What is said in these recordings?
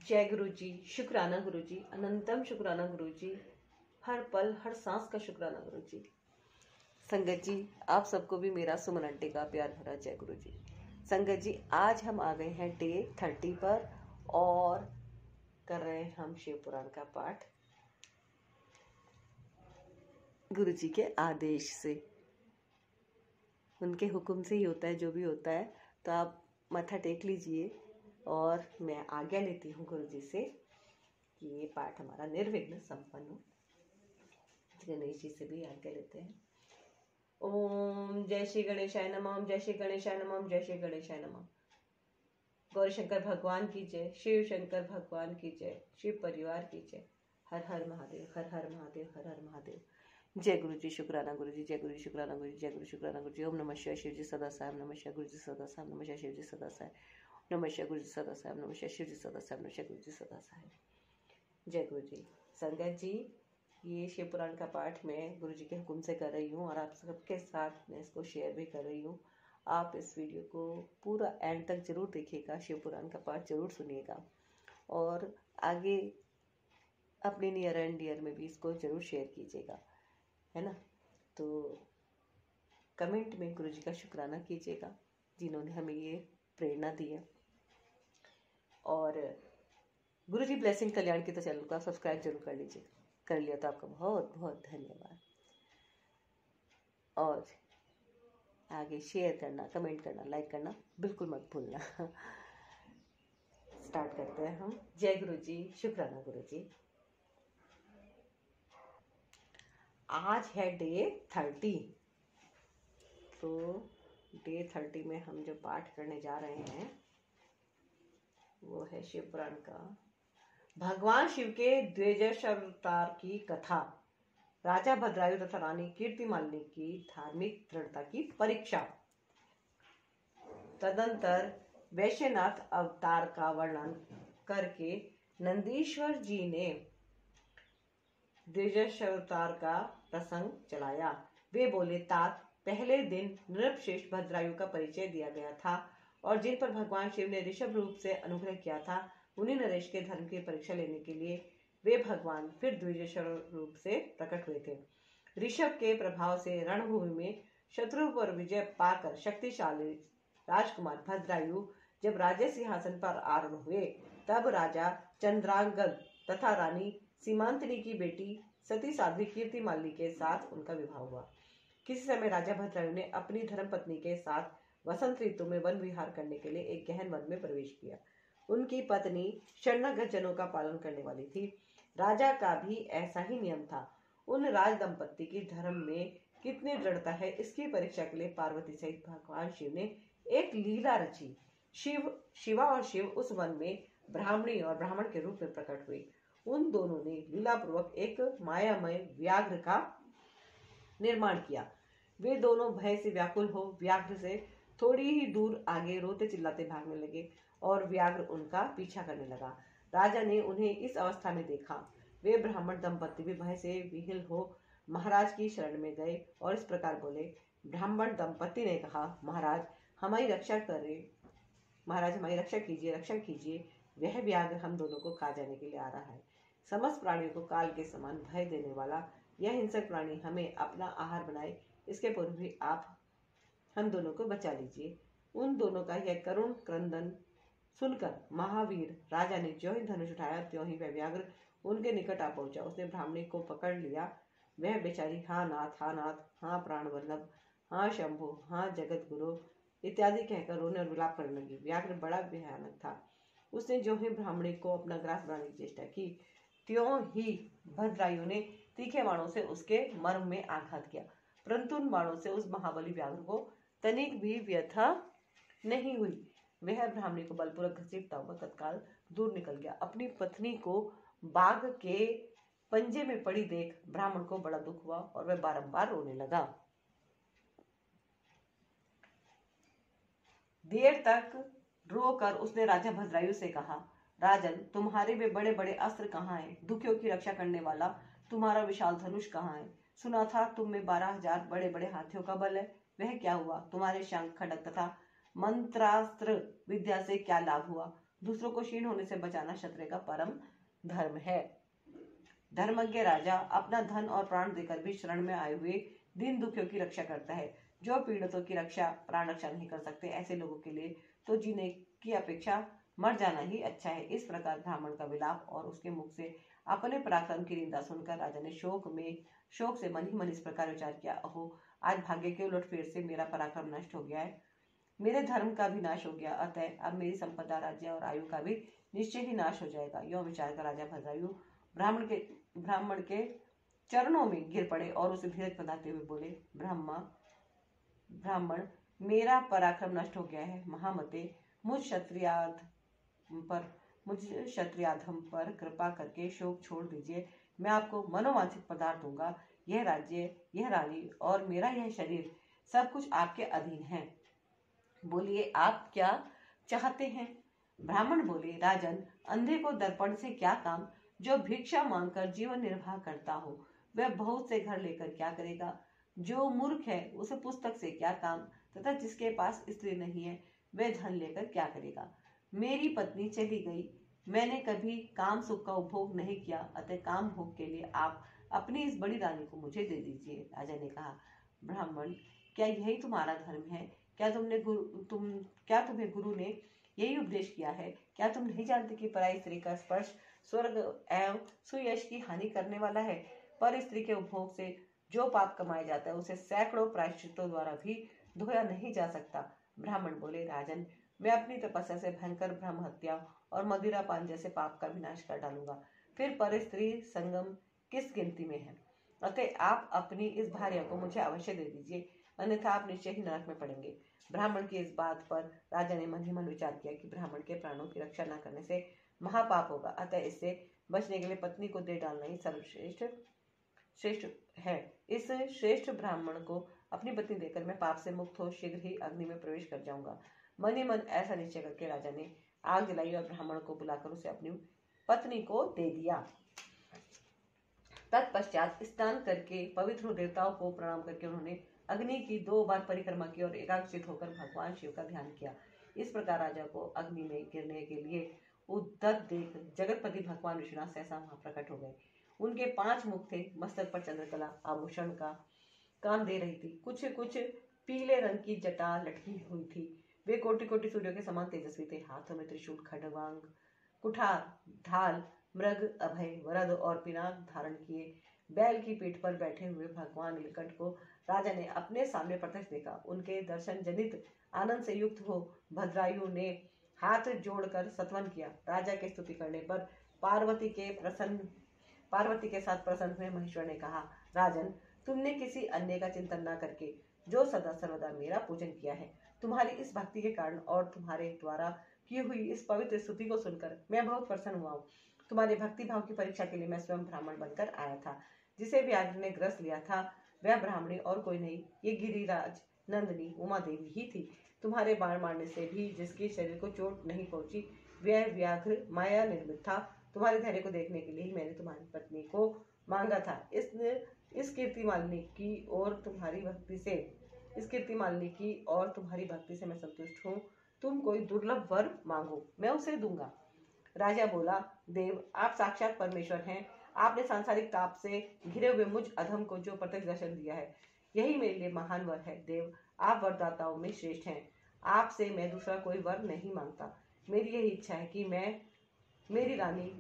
जय गुरु जी, शुक्राना गुरु जी, अनंतम शुक्राना गुरु जी, हर पल हर सांस का शुक्राना गुरु जी। संगत जी, आप सबको भी मेरा सुमन आंटी का प्यार भरा जय गुरु जी। संगत जी, आज हम आ गए हैं डे 30 पर और कर रहे हैं हम शिव पुराण का पाठ गुरु जी के आदेश से। उनके हुक्म से ही होता है जो भी होता है, तो आप माथा टेक लीजिए और मैं आज्ञा लेती हूँ गुरु जी से कि ये पाठ हमारा निर्विघ्न संपन्न हो। गणेश जी से भी आज्ञा लेते हैं। ओम जय श्री गणेशाय नमः, जय श्री गणेशाय नमः, जय श्री गणेशाय नमः। गौरी शंकर भगवान की जय, शिव शंकर भगवान की जय, शिव परिवार की जय। हर हर महादेव, हर हर महादेव, हर हर महादेव। जय गुरु जी, शुक्राना गुरु जी, जय गुरु जी, शुक्राना गुरु जी, जय गुरु शुक्राना गुरु जी। ओम नमः शिवाय, शिव जी सदा साहेब, नमः शिवाय गुरु जी सदा साहेब, नमः शिवाय शिव जी सदा साहेब, नमः शिवाय गुरु जी सदा साहेब, नमः शिवाय शिव जी सदा साहेब, नमः शिवाय गुरु जी सदा साहेब। जय गुरु जी। संगत जी, ये शिव पुराण का पाठ मैं गुरु जी के हुक्म से कर रही हूँ और आप सबके साथ मैं इसको शेयर भी कर रही हूँ। आप इस वीडियो को पूरा एंड तक जरूर देखिएगा, शिव पुराण का पाठ जरूर सुनिएगा और आगे अपने नियर एंड डियर में भी इसको जरूर शेयर कीजिएगा, है ना। तो कमेंट में गुरु जी का शुक्राना कीजिएगा जिन्होंने हमें ये प्रेरणा दी है। और गुरु जी ब्लेसिंग कल्याण की तो चैनल को सब्सक्राइब जरूर कर लीजिए, कर लिया तो आपका बहुत बहुत धन्यवाद। और आगे शेयर करना, कमेंट करना, लाइक करना बिल्कुल मत भूलना। स्टार्ट करते हैं हम। जय गुरु जी, शुक्राना गुरु जी। आज है डे 30। तो डे 30 में हम जो पाठ करने जा रहे हैं वो है शिव पुराण का भगवान शिव के द्विजश अवतार की कथा, राजा भद्रायु तथा रानी कीर्तिमालिनी की धार्मिक दृढ़ता की परीक्षा। तदंतर वैश्यनाथ अवतार का वर्णन करके नंदीश्वर जी ने द्विजश अवतार का प्रसंग चलाया। वे बोले, तात, पहले दिन नृपश्रेष्ठ भद्रायु का परिचय दिया गया था और जिन पर भगवान शिव ने ऋषभ रूप से अनुग्रह किया था, उन्हीं नरेश के धर्म की परीक्षा लेने के लिए वे भगवान फिर द्विजेश्वर रूप से प्रकट हुए थे। ऋषभ के प्रभाव से रणभूमि में शत्रु पर विजय पाकर शक्तिशाली राजकुमार भद्रायु जब राजे सिंहासन पर आरूढ़ हुए, तब राजा चंद्रांगद तथा रानी सीमांतनी की बेटी सती साध्वी कीर्तिमालिनी के साथ उनका विवाह हुआ। किसी समय राजा भद्रायु ने अपनी धर्मपत्नी के साथ वसंत ऋतु में वन विहार करने के लिए एक गहन वन में प्रवेश किया। उनकी पत्नी शरणागत जनों का पालन करने वाली थी। राजा का भी ऐसा ही नियम था। उन राज दंपत्ति की धर्म में कितनी दृढ़ता है, इसकी परीक्षा के लिए पार्वती सहित भगवान शिव ने एक लीला रची। शिवा और शिव उस वन में ब्राह्मणी और ब्राह्मण के रूप में प्रकट हुए। उन दोनों ने लीलापूर्वक एक मायामय व्याघ्र का निर्माण किया। वे दोनों भय से व्याकुल हो व्याघ्र से थोड़ी ही दूर आगे रोते चिल्लाते भागने लगे और व्याघ्र उनका पीछा करने लगा। राजा ने उन्हें इस अवस्था में देखा। वे ब्राह्मण दंपत्ति भी भय से विह्वल हो महाराज की शरण में गए और इस प्रकार बोले। ब्राह्मण दंपत्ति ने कहा, महाराज हमारी रक्षा कीजिए, रक्षा कीजिए। वह व्याघ्र हम दोनों को खा जाने के लिए आ रहा है। समस्त प्राणियों को काल के समान भय देने वाला यह हिंसक प्राणी हमें अपना आहार बनाए, इसके पूर्व भी आप हम दोनों को बचा लीजिए। उन दोनों का यह करुण क्रंदन सुनकर महावीर राजा ने ज्यों ही धनुष उठाया, त्यों ही वह व्याघ्र उनके निकट आ पहुंचा। उसने ब्राह्मणी को पकड़ लिया। वह बेचारी हाँ नाथ, हाँ प्राण वल्लभ, हाँ शंभु, हाँ जगत गुरु इत्यादि कहकर रोने और विलाप करने लगी। व्याघ्र बड़ा भयानक था। उसने जो ही ब्राह्मणी को अपना ग्रास बनाने की चेष्टा की, त्यों ही भद्रायु ने तीखे बाणों से उसके मर्म में आघात किया, परंतु उन बाणों से उस महाबली व्याघ्र को तनिक भी व्यथा नहीं हुई। वह ब्राह्मणी को बलपूर्वक घसीटता हुआ तत्काल दूर निकल गया। अपनी पत्नी को बाघ के पंजे में पड़ी देख ब्राह्मण को बड़ा दुख हुआ और वह बारंबार रोने लगा। देर तक रोकर उसने राजा भद्रायु से कहा, राजन, तुम्हारे वे बड़े बड़े अस्त्र कहाँ हैं? दुखियों की रक्षा करने वाला तुम्हारा विशाल धनुष कहाँ है? सुना था तुम में 12,000 बड़े बड़े हाथियों का बल है, वह क्या हुआ? तुम्हारे शंख खड्ग तथा मंत्रास्त्र विद्या से क्या लाभ हुआ? दूसरों को क्षीण होने से बचाना क्षत्रिय का परम धर्म है। धर्मज्ञ राजा अपना धन और प्राण देकर भी शरण में आए हुए दीन दुखियों की रक्षा करता है। जो पीड़ितों की रक्षा प्राण रक्षा नहीं कर सकते, ऐसे लोगों के लिए तो जीने की अपेक्षा मर जाना ही अच्छा है। इस प्रकार ब्राह्मण का विलाप और उसके मुख से अपने पराक्रम की निंदा सुनकर राजा ने शोक से मन ही मन इस प्रकार विचार किया, अहो, आज भाग्य के उलटफेर से मेरा पराक्रम नष्ट हो गया है, मेरे धर्म का भी नाश हो गया, अतः अब मेरी संपदा, राज्य और आयु का भी निश्चय ही नाश हो जाएगा। यह विचार कर राजा भद्रायु ब्राह्मण के चरणों में गिर पड़े और उसे धीरज बंधाते हुए बोले, ब्राह्मण, मेरा पराक्रम नष्ट हो गया है। महामते, मुझ क्षत्रियाधम पर कृपा करके शोक छोड़ दीजिए। मैं आपको मनोवांछित पदार्थ दूंगा। यह राज्य, यह रानी और मेरा यह शरीर सब कुछ आपके अधीन है। बोलिए, आप क्या चाहते हैं? ब्राह्मण बोले, राजन, अंधे को दर्पण से क्या काम? जो भिक्षा मांगकर जीवन निर्वाह करता हो वह बहुत से घर लेकर क्या करेगा? जो मूर्ख है उसे पुस्तक से क्या काम, तथा जिसके पास स्त्री नहीं है वह धन लेकर क्या करेगा? मेरी पत्नी चली गई, मैंने कभी काम सुख का उपभोग नहीं किया, अतः काम भोग के लिए आप अपनी इस बड़ी रानी को मुझे दे दीजिए। राजा ने कहा, ब्राह्मण, क्या यही तुम्हारा धर्म है? क्या तुम्हें गुरु ने यही उपदेश किया है? क्या तुम नहीं जानते कि पराई स्त्री का स्पर्श स्वर्ग एवं सुयश की हानि करने वाला है? पर स्त्री के उपभोग से जो पाप कमाया जाता है उसे सैकड़ों प्रायश्चितों द्वारा भी धोया नहीं जा सकता। ब्राह्मण बोले, राजन, मैं अपनी तपस्या से भयंकर ब्रह्म हत्या और मदिरा पान जैसे पाप का विनाश कर डालूंगा, फिर पर स्त्री संगम किस गिनती में है? अतः आप अपनी इस भार्या को मुझे अवश्य दे दीजिए, अन्यथा आप निश्चय ही नरक में पड़ेंगे। ब्राह्मण की इस बात पर राजा ने मन ही मन विचार किया कि ब्राह्मण के प्राणों की रक्षा न करने से महापाप होगा, अतः इससे बचने के लिए पत्नी को दे डालना ही श्रेष्ठ है। इस श्रेष्ठ ब्राह्मण को अपनी पत्नी देकर मैं पाप से मुक्त हो शीघ्र ही अग्नि में प्रवेश कर जाऊंगा। मन ही मन ऐसा निश्चय करके राजा ने आग जलाई और ब्राह्मण को बुलाकर उसे अपनी पत्नी को दे दिया। तत्पश्चात स्नान करके पवित्र देवताओं को प्रणाम करके उन्होंने अग्नि की 2 बार परिक्रमा की और एकाग्रचित होकर भगवान शिव का ध्यान किया। इस प्रकार राजा को अग्नि में गिरने के लिए उद्यत देख जगतपति भगवान विष्णु सहसा वहां प्रकट हो गए। उनके 5 मुख थे, मस्तक पर चंद्रकला आभूषण का काम दे रही थी, कुछ पीले रंग की जटा लटकी हुई थी। वे कोटि कोटि सूर्यों के समान तेजस्वी थे। हाथों में त्रिशूल, खड्गांग, कुठार, ढाल, मृग, अभय, वरद और पिनाक धारण किए बैल की पीठ पर बैठे हुए भगवान नीलकंठ को राजा ने अपने सामने प्रत्यक्ष देखा। उनके दर्शन जनित आनंद से युक्त हो भद्रायु ने हाथ जोड़कर सत्वन किया। राजा के स्तुति करने पर पार्वती के साथ प्रसन्न हुए महेश्वर ने कहा, राजन, तुमने किसी अन्य का चिंतन न करके जो सदा सर्वदा मेरा पूजन किया है, तुम्हारी इस भक्ति के कारण और तुम्हारे द्वारा की हुई इस पवित्र स्तुति को सुनकर मैं बहुत प्रसन्न हुआ हूँ। तुम्हारे भक्ति भाव की परीक्षा के लिए मैं स्वयं ब्राह्मण बनकर आया था। जिसे व्याघ्र ने ग्रस लिया था वह ब्राह्मणी और कोई नहीं, ये गिरिराज नंदिनी उमा देवी ही थी। तुम्हारे बाण मारने से भी जिसके शरीर को चोट नहीं पहुंची वह व्याघ्र माया निर्मित था। तुम्हारे धैर्य को देखने के लिए मैंने तुम्हारी पत्नी को मांगा था। इस कीर्तिमालिनी की और तुम्हारी भक्ति से मैं संतुष्ट हूँ। तुम कोई दुर्लभ वर मांगो, मैं उसे दूंगा। राजा बोला, देव, आप साक्षात परमेश्वर हैं। आपने सांसारिक ताप से घिरे हुए मुझ अधम को जो प्रत्यक्ष दर्शन दिया है, यही मेरे लिए महान वर है। देव, आप वरदाताओं में श्रेष्ठ हैं। आपसे मैं दूसरा कोई वर नहीं मांगता। मेरी यही इच्छा है कि मेरी रानी,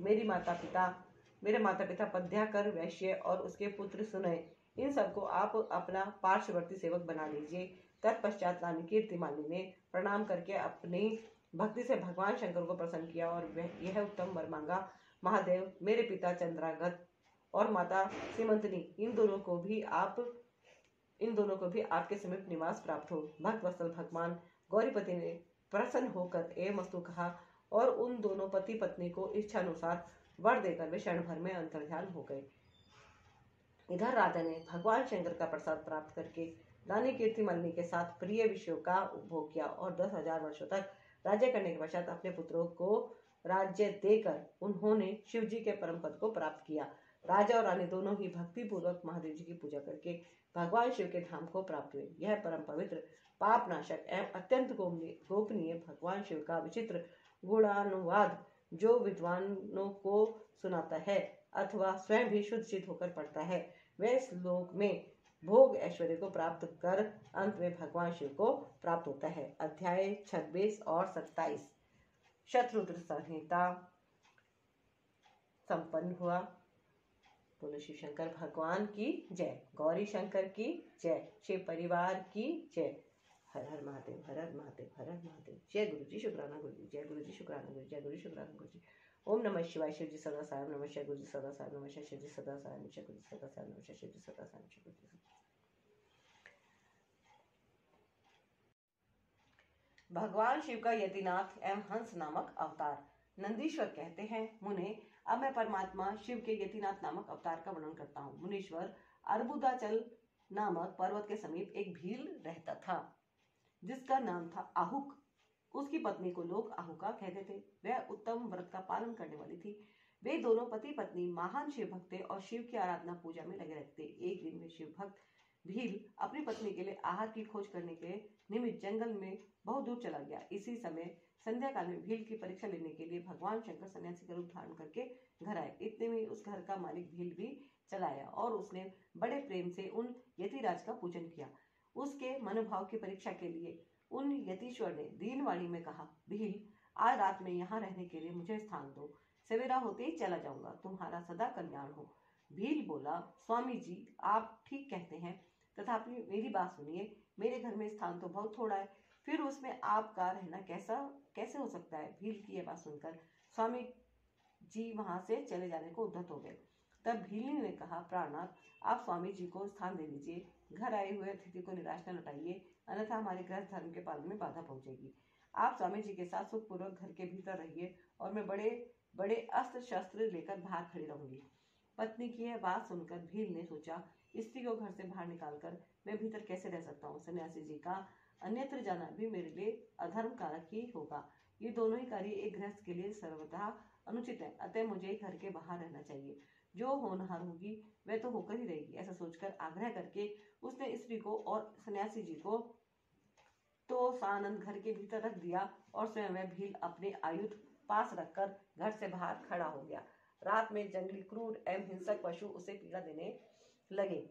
मेरे माता पिता पद्याकर वैश्य और उसके पुत्र सुनय, इन सबको आप अपना पार्श्ववर्ती सेवक बना लीजिए। तत्पश्चात रानी कीर्तिमालिनी ने प्रणाम करके अपनी भक्ति से भगवान शंकर को प्रसन्न किया और यह उत्तम वर मांगा, महादेव, मेरे पिता चंद्रागत और माता सीमंतनी, इन दोनों को भी आपके समीप निवास प्राप्त हो। भक्त वत्सल भगवान गौरीपति ने प्रसन्न होकर एवं वस्तु कहा और उन दोनों पति पत्नी को इच्छानुसार वर देकर वे क्षण भर में अंतर्ध्यान हो गए। इधर राजा ने भगवान शंकर का प्रसाद प्राप्त करके रानी कीर्तिमालिनी के साथ प्रिय विषयों का उपभोग किया और 10,000 वर्षों तक राज्य करने के पश्चात अपने पुत्रों को राज्य देकर उन्होंने शिव जी के परम पद को प्राप्त किया। राजा और रानी दोनों ही भक्ति पूर्वक महादेव जी की पूजा करके भगवान शिव के धाम को प्राप्त हुए। यह परम पवित्र, पाप नाशक एवं अत्यंत गोपनीय भगवान शिव का विचित्र गुणानुवाद जो विद्वानों को सुनाता है अथवा स्वयं भी शुद्ध चित होकर पढ़ता है, वह श्लोक में भोग ऐश्वर्य को प्राप्त कर अंत में भगवान शिव को प्राप्त होता है। अध्याय 26 और 27 शत्रुद्र संहिता संपन्न हुआ। बोलो शिव शंकर भगवान की जय, गौरी शंकर की जय, शिव परिवार की जय। हर हर महादेव, हर हर महादेव, हर हर महादेव। जय गुरु जी, शुक्राना गुरु जी, जय गुरु जी, शुक्राना गुरु, जय गुरु शुक्राना गुरु जी। ओम नमः शिवाय। शिव जी सदा साहब नमः, शिव गुरु जी सदा साहब नमः, शिव जी सदा साहब नमः, शिव गुरु जी सदा साहब नमः, शिव जी सदा साहब शिव गुरु जी। भगवान शिव का यतिनाथ एवं हंस नामक अवतार। नंदीश्वर कहते हैं, मुने अब मैं परमात्मा शिव के यतिनाथ नामक अवतार का वर्णन करता हूँ। मुनीश्वर अर्बुदाचल नामक पर्वत के समीप एक भील रहता था जिसका नाम था आहुक। उसकी पत्नी को लोग आहुका कहते थे। वह उत्तम व्रत का पालन करने वाली थी। वे दोनों पति पत्नी महान शिव भक्त थे और शिव की आराधना पूजा में लगे रहते। एक दिन वे शिव भक्त भील अपनी पत्नी के लिए आहार की खोज करने के निमित्त जंगल में बहुत दूर चला गया। इसी समय संध्या काल में भील की परीक्षा लेने के लिए भगवान शंकर सन्यासी का रूप धारण करके घर आए। इतने में उस घर का मालिक भील भी चला आया और उसने बड़े प्रेम से उन यतिराज का पूजन किया। उसके मनोभाव की परीक्षा के लिए उन यतीश्वर ने दीनवाणी में कहा, भील आज रात में यहाँ रहने के लिए मुझे स्थान दो, सवेरा होते ही चला जाऊंगा, तुम्हारा सदा कल्याण हो। भील बोला, स्वामी जी आप ठीक कहते हैं, तथापि मेरी बात सुनिए, मेरे घर में स्थान तो बहुत थोड़ा है, फिर उसमें आपका रहना कैसे हो सकता है। भील की यह बात सुनकर स्वामी जी वहां से चले जाने को उद्धत हो गए। तब भील ने कहा, प्राणनाथ आप स्वामी जी को स्थान दे दीजिए, घर आए हुए अतिथि को निराश न लौटाइए, अन्यथा हमारे गृहस्थ धर्म के पालन में बाधा पहुंचेगी। आप स्वामी जी के साथ सुखपूर्वक घर के भीतर रहिए और मैं बड़े बड़े अस्त्र शस्त्र लेकर बाहर खड़ी रहूंगी। पत्नी की यह बात सुनकर भील ने सोचा, स्त्री को घर से बाहर निकालकर मैं भीतर कैसे रह सकता हूँ। सन्यासी जी का अन्यत्र जाना भी मेरे लिए अधर्म कारक ही होगा। ये दोनों ही कार्य एक गृहस्थ के लिए सर्वथा अनुचित है, अतः मुझे घर के बाहर रहना चाहिए। जो होनहार होगी वह तो होकर ही रहेगी। ऐसा सोचकर आग्रह करके उसने स्त्री को और सन्यासी जी को तो सानंद घर के भीतर रख दिया और स्वयं वह भील अपने आयुध पास रखकर घर से बाहर खड़ा हो गया। रात में जंगली क्रूर एवं हिंसक पशु उसे पीड़ा देने लगे।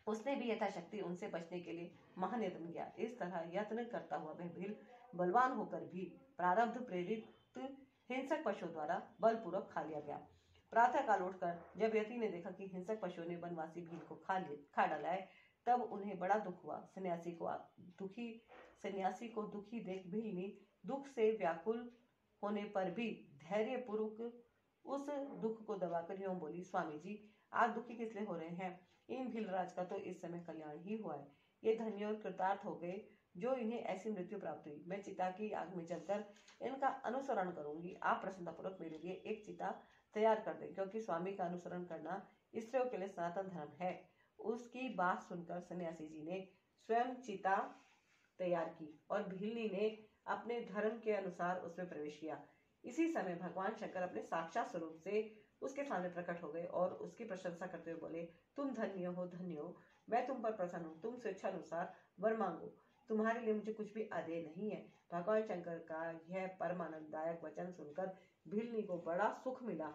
उसने भी यथाशक्ति उनसे बचने के लिए महायत्न किया। इस तरह यत्न करता हुआ वह भील बलवान होकर भी प्रारब्ध प्रेरित हिंसक पशुओं द्वारा बलपूर्वक खा लिया गया। प्रातः काल उठकर जब यति ने देखा कि हिंसक पशुओं ने वनवासी भील को खा डाला है, तब उन्हें बड़ा दुख हुआ। सन्यासी को दुखी देख भील ने दुख से व्याकुल होने पर भी धैर्य पूर्वक उस दुख को दबाकर यूं बोली, स्वामी जी आप दुखी किस लिए हो रहे हैं। इन भीलराज का तो इस समय कल्याण ही हुआ है। ये धन्य और कृतार्थ हो गए जो इन्हें ऐसी मृत्यु प्राप्त हुई। मैं चिता की आग में जलकर इनका अनुसरण करूंगी। आप प्रसन्नतापूर्वक मेरे लिए एक चिता तैयार कर दें, क्योंकि स्वामी का अनुसरण करना स्त्रियों के लिए सनातन धर्म है। उसकी बात सुनकर सन्यासी जी ने स्वयं चिता तैयार की और भीलनी ने अपने धर्म के अनुसार उसमें प्रवेश किया। इसी समय भगवान शंकर अपने साक्षात स्वरूप से उसके सामने प्रकट हो गए और उसकी प्रशंसा करते हुए बोले, तुम धन्य हो, मैं तुम पर प्रसन्न हूँ, तुम स्वेच्छा अनुसार वर मांगो, तुम्हारे लिए मुझे कुछ भी अदेय नहीं है। भगवान शंकर का यह परमानंददायक वचन सुनकर भीलनी को बड़ा सुख मिला।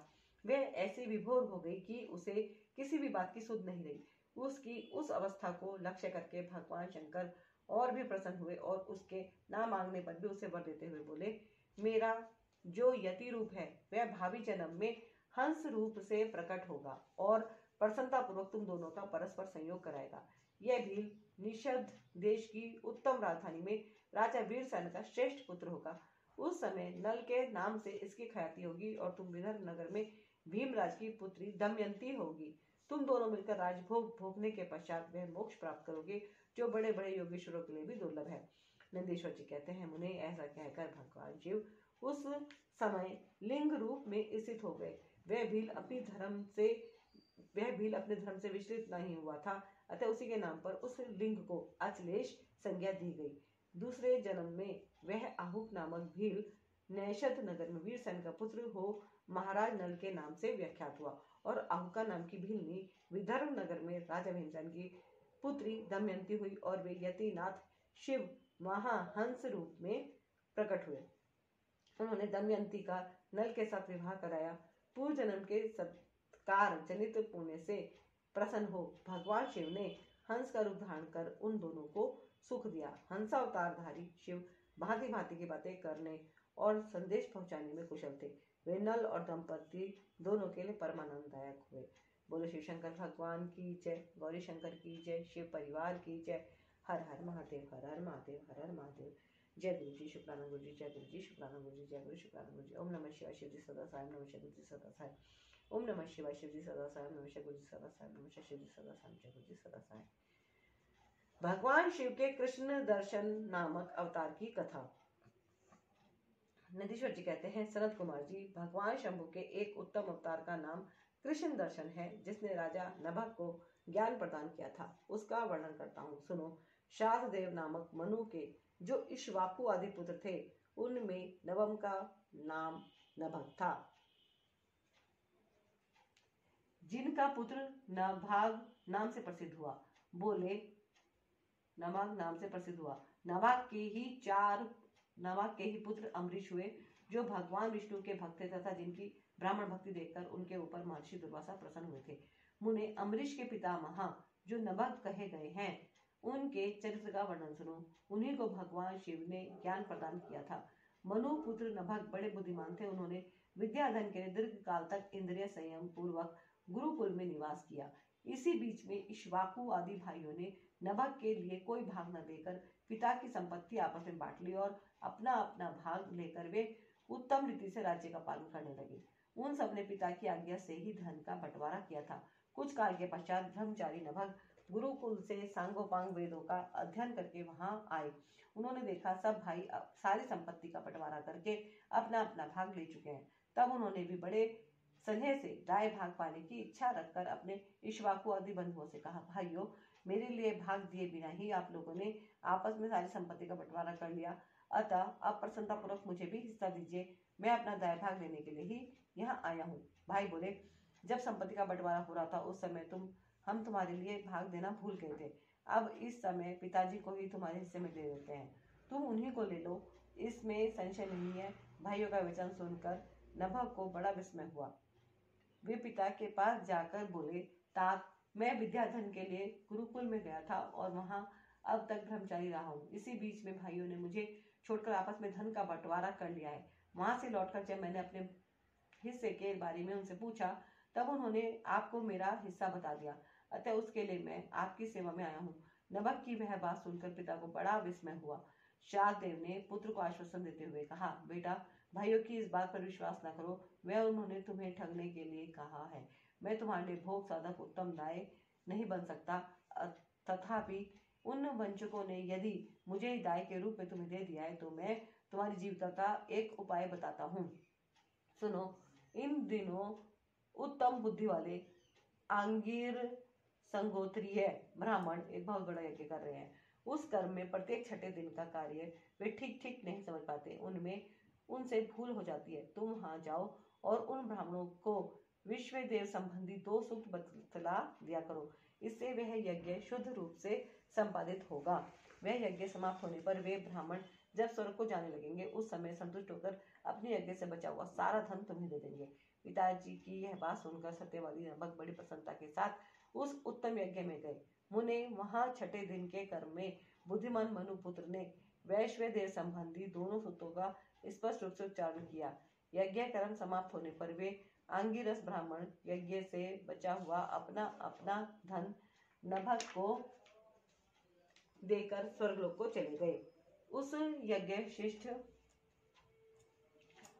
वह ऐसी विभोर हो गई कि उसे किसी भी बात की सुध नहीं रही। उसकी उस अवस्था को लक्ष्य करके भगवान शंकर और भी प्रसन्न हुए और उसके ना मांगने पर भी उसे वर देते हुए बोले, मेरा जो यति रूप है वह भावी जन्म में हंस रूप से प्रकट होगा और प्रसन्नता पूर्वक तुम दोनों का परस्पर संयोग कराएगा। यह भील निषद देश की उत्तम राजधानी में राजा वीरसेन का श्रेष्ठ पुत्र होगा। उस समय नल के नाम से इसकी ख्याति होगी और तुम विदर्भ नगर में भीमराज की पुत्री दमयंती होगी। तुम दोनों मिलकर राजभोग भोगने के पश्चात वह मोक्ष प्राप्त करोगे, जो बड़े बड़े योगेश्वरों के लिए भी दुर्लभ है। नंदीश्वर जी कहते हैं, मुने ऐसा कहकर भगवान शिव उस समय लिंग रूप में स्थित हो गए। वह भील अपने धर्म से विचलित नहीं हुआ था, अतः उसी के नाम पर उस लिंग को अचलेश संज्ञा दी गई। दूसरे जन्म में वह आहुक नामक भील नैषध नगर में वीरसेन का पुत्र हो महाराज नल के नाम से व्याख्यात हुआ और आहुका नाम की भीलनी विदर्भ नगर में राजा भीमसेन की पुत्री दमयंती हुई और वे यतिनाथ शिव महाहंस रूप में प्रकट हुए। उन्होंने दमयंती का नल के साथ विवाह कराया। पूर्व जन्म के सत्कार जनित पुण्य से प्रसन्न हो भगवान शिव ने हंस का रूप धारण कर उन दोनों को सुख दिया। हंसावतारधारी शिव भांति भांति की बातें करने और संदेश पहुंचाने में कुशल थे। वे नल और दंपति दोनों के लिए परमानंददायक हुए। बोलो शिव शंकर भगवान की जय, गौरी शंकर की जय, शिव परिवार की जय। हर हर महादेव, हर हर महादेव, हर हर महादेव। जय गुरु जी, शुक्राना गुरु जी, जय गुरु जी, शुक्राना गुरु जी, जय गुरु, शुक्राना गुरु जी। ओम नमः शिवाय, शिव जी सदा साई, नमः गुरु जी सदा साई। ओम नमः शिवाय, शिव जी सदा साई, नमः गुरु जी सदा साई, नमः शिव जी सदा साई, जय गुरु जी सदा साई। भगवान शिव के कृष्ण दर्शन नामक अवतार की कथा। नंदीश्वर जी कहते हैं, सनत कुमार जी, भगवान शंभु के एक उत्तम अवतार का नाम कृष्ण दर्शन है, जिसने राजा नभक को ज्ञान प्रदान किया था। उसका वर्णन करता हूँ, सुनो। शासदेव नामक मनु के जो इक्ष्वाकु आदि पुत्र थे, उनमें नवम का नाम नभक था, जिनका पुत्र नभाग नाम से प्रसिद्ध हुआ। बोले नभाग नाम से प्रसिद्ध हुआ। नभाग के ही पुत्र अम्बरीश हुए, जो भगवान विष्णु के भक्त थे तथा जिनकी ब्राह्मण भक्ति देखकर उनके ऊपर महर्षि दुर्वासा प्रसन्न हुए थे। मुने अम्बरीश के पितामह जो नभग कहे गए हैं, उनके चरित्र का वर्णन सुनो। उन्हीं को भगवान शिव ने ज्ञान प्रदान किया था। मनु पुत्र नभग बड़े बुद्धिमान थे। उन्होंने विद्याधन के लिए दीर्घ काल तक इंद्रिय संयम पूर्वक गुरुकुल में निवास किया। इसी बीच में इक्ष्वाकु आदि भाइयों ने नभग के लिए कोई भाग न देकर पिता की संपत्ति आपस में बांट ली और अपना अपना भाग लेकर वे उत्तम रीति से राज्य का पालन करने लगे। उन सबने पिता की आज्ञा से ही धन का बंटवारा किया था। कुछ काल के पश्चात ब्रह्मचारी नभग गुरुकुल से सांगोपांग वेदों का अध्ययन करके वहां आए। उन्होंने देखा सब भाई सारी संपत्ति का बंटवारा करके अपना अपना भाग ले चुके हैं। तब उन्होंने भी बड़े स्नेह से दाएं भाग पाने की इच्छा रखकर अपने इक्ष्वाकु आदि बंधुओं से कहा, भाइयों, मेरे लिए भाग दिए बिना ही आप लोगों ने आपस में सारी संपत्ति का बंटवारा कर लिया, अतः अब प्रसन्नतापूर्वक मुझे भी हिस्सा दीजिए। मैं अपना दाएं भाग लेने के लिए ही यहाँ आया हूँ। भाई बोले, जब संपत्ति का बंटवारा हो रहा था उस समय हम तुम्हारे लिए भाग देना भूल गए थे। अब इस समय पिताजी को ही तुम्हारे हिस्से में दे देते हैं, तुम उन्हीं को ले लो, इसमें संशय नहीं है। भाइयों का वचन सुनकर नभग को बड़ा विस्मय हुआ। वे पिता के पास जाकर बोले, तात, मैं विद्याधन के लिए गुरुकुल में गया था और वहां अब तक ब्रह्मचारी रहा हूँ। इसी बीच में भाइयों ने मुझे छोड़कर आपस में धन का बंटवारा कर लिया है। वहां से लौटकर जब मैंने अपने हिस्से के बारे में उनसे पूछा, तब उन्होंने आपको मेरा हिस्सा बता दिया, अतः उसके लिए मैं आपकी सेवा में आया हूँ। नभग की वह बात सुनकर पिता को बड़ा विस्मय हुआ। शाहदेव ने पुत्र को आश्वासन देते हुए कहा, बेटा, भाइयों की इस बात पर विश्वास न करो, वह उन्होंने तुम्हें ठगने के लिए कहा है। मैं तुम्हारे लिए भोग साधक उत्तम दाय नहीं बन सकता, तथापि उन वंचकों ने यदि मुझे दाय के रूप में तुम्हें दे दिया है, तो मैं तुम्हारी जीविका का एक उपाय बताता हूँ। सुनो, इन दिनों उत्तम बुद्धि वाले आंगीर संगोत्रीय ब्राह्मण एक बहुत बड़ा यज्ञ कर रहे हैं। उस कर्म में प्रत्येक छठे दिन का कार्य वे ठीक ठीक नहीं समझ पाते, उनमें उनसे भूल हो जाती है। तुम वहां जाओ और उन ब्राह्मणों को विश्वदेव संबंधी 2 सूक्त बतला दिया करो, इससे वह यज्ञ शुद्ध रूप से संपादित होगा। वह यज्ञ समाप्त होने पर वे ब्राह्मण जब स्वर्ग को जाने लगेंगे, उस समय संतुष्ट होकर अपने यज्ञ से बचा हुआ सारा धन तुम्हें दे देंगे। पिताजी की यह बात सुनकर सत्यवादी नभग बड़ी प्रसन्नता के साथ उस उत्तम यज्ञ में गए। मुने वहां छठे दिन के कर्म में बुद्धिमान मनुपुत्र ने वैश्वदेव संबंधी 2 सूत्रों का स्पष्ट रूप से उच्चारण किया। यज्ञ कर्म समाप्त होने पर वे आंगिरस ब्राह्मण यज्ञ से बचा हुआ अपना अपना धन नभग को देकर स्वर्गलोक को चले गए। उस यज्ञ शिष्ट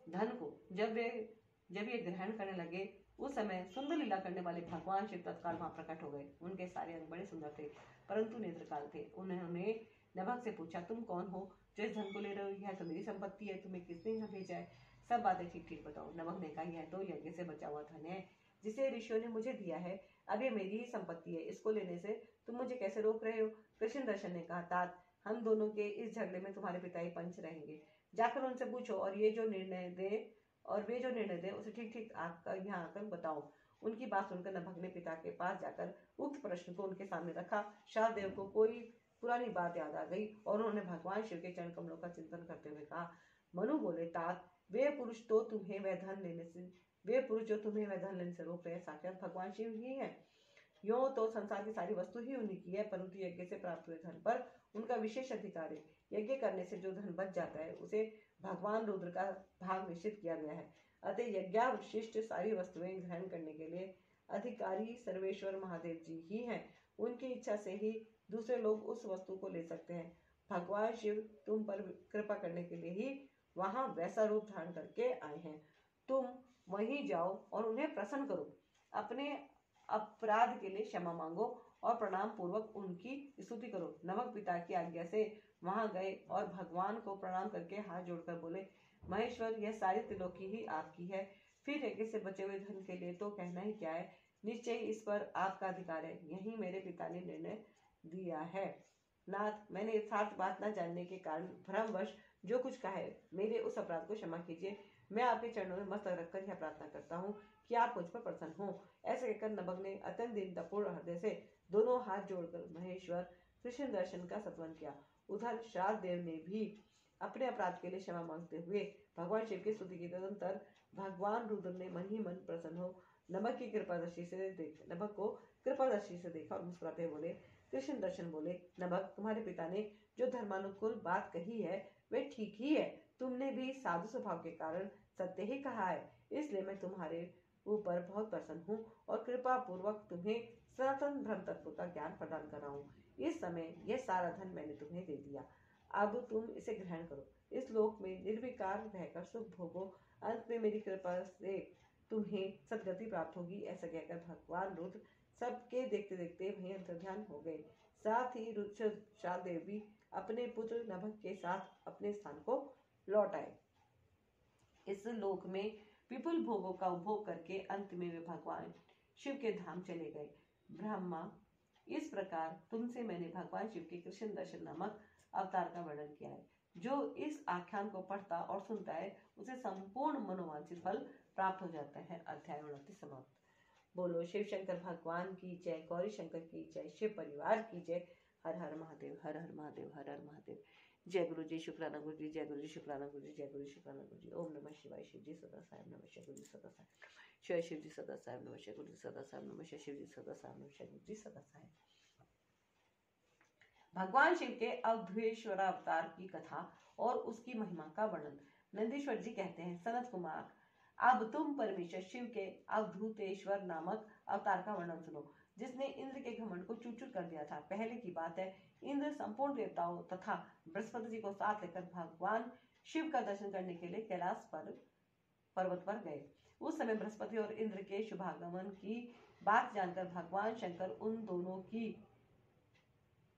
धन को जब ये ग्रहण करने लगे, उस समय सुंदर लीला करने वाले भगवान शिव तत्काल वहां प्रकट हो गए। उनके सारे अंग बड़े सुंदर थे, परंतु नेत्रकाल थे। उन्होंने नभग से पूछा, तुम कौन हो जो इस धन को ले रहे हो? यह तो मेरी संपत्ति है, तुम्हें किसने यहाँ भेजा है? सब बातें ठीक ठीक बताओ। नभग ने कहा, यह तो यज्ञ से बचा हुआ धन है, जिसे ऋषियों ने मुझे दिया है। अब ये मेरी ही संपत्ति है, इसको लेने से तुम मुझे कैसे रोक रहे हो? कृष्ण दर्शन ने कहा, तात, हम दोनों के इस झगड़े में तुम्हारे पिता ही पंच रहेंगे। जाकर उनसे पूछो और वे जो निर्णय दे उसे ठीक ठीक यहाँ आकर बताओ। उनकी बात सुनकर नभग ने पिता के पास जाकर उक्त प्रश्न को उनके सामने रखा। शाहदेव को कोई पुरानी बात याद आ गई और उन्होंने भगवान शिव के चरण कमलों का चिंतन करते हुए कहा, मनु बोले, तात, वे पुरुष जो तुम्हें वह धन लेने से रोक रहे हैं साक्षात भगवान शिव ही हैं। यूं तो संसार की सारी वस्तु ही उन्हीं की है, परंतु यज्ञ से प्राप्त हुए धन पर उनका विशेष अधिकार है। यज्ञ करने से जो धन बच जाता है उसे भगवान रुद्र का भाग निश्चित किया गया है। अतः यज्ञावशिष्ट सारी वस्तुएं ग्रहण करने के लिए अधिकारी सर्वेश्वर महादेव जी ही हैं। उनकी इच्छा से ही दूसरे लोग उस वस्तु को ले सकते हैं। भगवान शिव तुम पर कृपा करने के लिए ही वहां वैसा रूप धारण करके आए हैं। तुम वहीं जाओ और उन्हें प्रसन्न करो, अपने अपराध के लिए क्षमा मांगो और प्रणाम पूर्वक उनकी स्तुति करो। नमक पिता की आज्ञा से वहां गए और भगवान को प्रणाम करके हाथ जोड़कर बोले, महेश्वर, यह सारी त्रिलोकी ही आपकी है। फिर यज्ञ से बचे हुए धन के लिए तो कहना ही क्या है, निश्चय इस पर आपका अधिकार है, यही मेरे पिता ने निर्णय दिया है। नाथ, मैंने यथार्थ बात न जानने के कारण भ्रमवश जो कुछ कहा है, मेरे उस अपराध को क्षमा कीजिए। मैं आपके चरणों में मस्तक रखकर यह प्रार्थना करता हूँ कि आप मुझ पर प्रसन्न हो। ऐसे कहकर नभग ने अत्यंत दीनतापूर्ण हृदय से दोनों हाथ जोड़कर महेश्वर कृष्ण दर्शन का सत्वन किया। उधर श्राद्ध देव ने भी अपने अपराध के लिए क्षमा मांगते हुए भगवान शिव की स्तुति की। तदंतर भगवान रुद्र ने मन ही मन प्रसन्न हो नभग को कृपा दृष्टि से देखा और मुस्कुराते बोले, कृष्ण दर्शन बोले, नभग, तुम्हारे पिता ने जो धर्मानुकूल बात कही है वे ठीक ही है। तुमने भी साधु स्वभाव के कारण सत्य ही कहा है, इसलिए मैं तुम्हारे ऊपर बहुत प्रसन्न हूँ और कृपा पूर्वक तुम्हें सनातन ब्रह्म तत्व का ज्ञान प्रदान कर रहा हूँ। इस समय यह सारा धन मैंने तुम्हें दे दिया, अब तुम इसे ग्रहण करो। इस लोक में निर्विकार रहकर सुख भोगो, अंत में मेरी कृपा से तुम्हें सदगति प्राप्त होगी। ऐसा कहकर भगवान रुद्र सबके देखते देखते वहीं अंतर्ध्यान हो गए। साथ ही रुद्रशाल देव भी अपने पुत्र नभग के साथ अपने स्थान को लौट आए। इस लोक में विपुल भोगों का उपभोग करके अंत में वे भगवान शिव के धाम चले गए। ब्रह्मा, इस प्रकार तुमसे मैंने भगवान शिव के कृष्ण दर्शन नामक अवतार का वर्णन किया है। जो इस आख्यान को पढ़ता और सुनता है उसे संपूर्ण मनोवांछित फल प्राप्त हो जाता है। अध्याय 29 समाप्त। बोलो शिव शंकर भगवान की जय, गौरी शंकर की जय, शिव परिवार की जय। हर हर महादेव, हर हर महादेव, हर हर महादेव। जय गुरु जी, शुक्राना गुरु जी, जय गुरु जी, शुक्राना गुरु जी, जय गुरु जी, शुक्राना गुरु जी। ओम नमः शिवाय। शिव जी सदा साहेब नमः, शिव गुरु जी सदा साहेब, शिव जी सदा साहेब नमः, शिव गुरु जी सदा साहेब नमः, शिव जी सदा साहेब नमः, शिव गुरु जी सदा साहेब। भगवान शिव के अवधूतेश्वर अवतार की कथा और उसकी महिमा का वर्णन। नंदीश्वर जी कहते हैं, सनत कुमार, अब तुम परमेश्वर शिव के अवधूतेश्वर नामक अवतार का वर्णन सुनो, जिसने इंद्र के घमंड को चूर चूर कर दिया था। पहले की बात है, इंद्र संपूर्ण देवताओं तथा बृहस्पति जी को साथ लेकर भगवान शिव का दर्शन करने के लिए कैलाश पर्वत पर गए। उस समय बृहस्पति और इंद्र के शुभागमन की बात जानकर भगवान शंकर उन दोनों की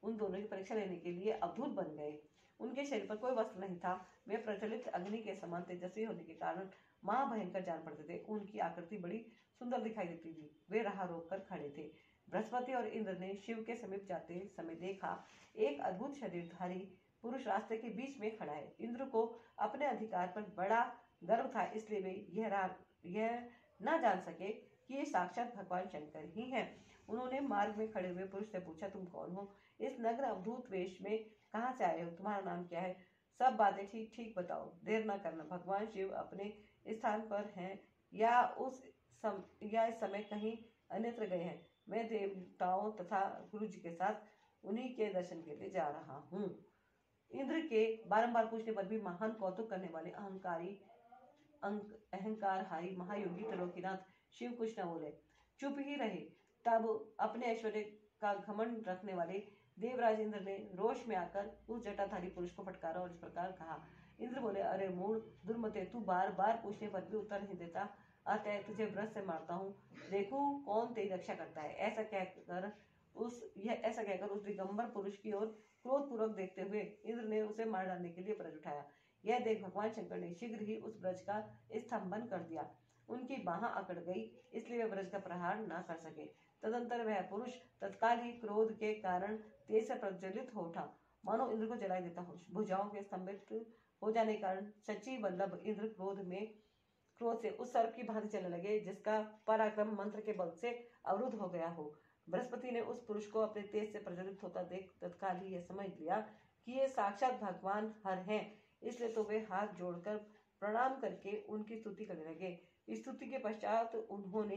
परीक्षा लेने के लिए अवधूत बन गए। उनके शरीर पर कोई वस्त्र नहीं था। वे प्रज्वलित अग्नि के समान तेजस्वी होने के कारण महाभयंकर जान पड़ते थे। उनकी आकृति बड़ी सुंदर दिखाई देती थी। वे राह रोक कर खड़े थे। बृहस्पति और इंद्र ने शिव के समीप जाते समय देखा, एक अद्भुत शरीरधारी पुरुष रास्ते के बीच में खड़ा है। इंद्र को अपने अधिकार पर बड़ा गर्व था, इसलिए वे यह न जान सके कि ये साक्षात भगवान शंकर ही हैं। उन्होंने मार्ग में खड़े हुए पुरुष से पूछा, तुम कौन हो? इस नग्न अवधूत वेश में कहाँ से आए हो? तुम्हारा नाम क्या है? सब बातें ठीक ठीक बताओ, देर न करना। भगवान शिव अपने स्थान पर हैं या इस समय कहीं अन्यत्र गए हैं। मैं देवताओं तथा गुरु जी के साथ उन्हीं के दर्शन के लिए जा रहा हूँ। इंद्र के बारंबार पूछने पर भी महान कौतुक करने वाले अहंकारहारी महायोगी त्रिलोकीनाथ शिव कुछ न बोले, चुप ही रहे। तब अपने ऐश्वर्य का घमंड रखने वाले देवराज इंद्र ने रोष में आकर उस जटाधारी पुरुष को फटकारा और इस प्रकार कहा। इंद्र बोले, अरे मूढ़ दुर्मते, तू बार बार पूछने पर भी उत्तर नहीं देता, अतः तुझे व्रत से मारता हूँ, देखूं कौन तेरी रक्षा करता है। ऐसा कहकर उस दिगंबर पुरुष की ओर क्रोध पूर्वक देखते हुए इंद्र ने उसे मार डालने के लिए ब्रज उठाया। यह देख भगवान शंकर ने शीघ्र ही उस ब्रज का स्तंभन कर दिया। उनकी बाह अकड़ गई, इसलिए वे ब्रज का प्रहार न कर सके। तदंतर वह पुरुष तत्काल ही क्रोध के कारण तेज से प्रज्वलित हो उठा, मानो इंद्र को जला देता हो। भुजाओं के स्तंभित हो जाने के कारण शची वल्लभ इंद्र क्रोध से उस सर्प की भांति चलने लगे, जिसका पराक्रम मंत्र के बल से अवरुद्ध हो गया हो। बृहस्पति ने उस पुरुष को अपने तेज से प्रज्वलित होता देख तत्काल ही यह समझ लिया कि ये साक्षात भगवान हर हैं, इसलिए तो वे हाथ जोड़कर प्रणाम करके उनकी स्तुति करने लगे। स्तुति के पश्चात उन्होंने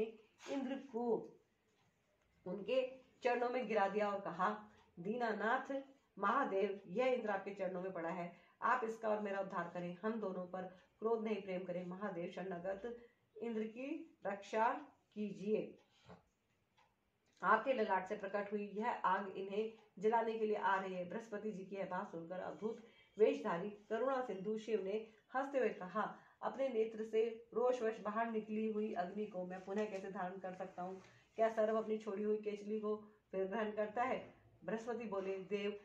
इंद्र को उनके चरणों में गिरा दिया और कहा, दीनानाथ महादेव, यह इंद्र आपके चरणों में पड़ा है, आप इसका और मेरा उद्धार करें। हम दोनों पर क्रोध नहीं, प्रेम करें। महादेव शरणागत इंद्र की रक्षा कीजिए। आपके ललाट से प्रकट हुई यह आग इन्हें जलाने के लिए आ रही है। बृहस्पति जी की यह बात सुनकर अद्भुत वेशधारी करुणा सिंधु शिव ने हंसते हुए कहा, अपने नेत्र से रोषवश बाहर निकली हुई अग्नि को मैं पुनः कैसे धारण कर सकता हूँ? क्या सर्व अपनी छोड़ी हुई केचली को फिर ग्रहण करता है? बृहस्पति बोले, देव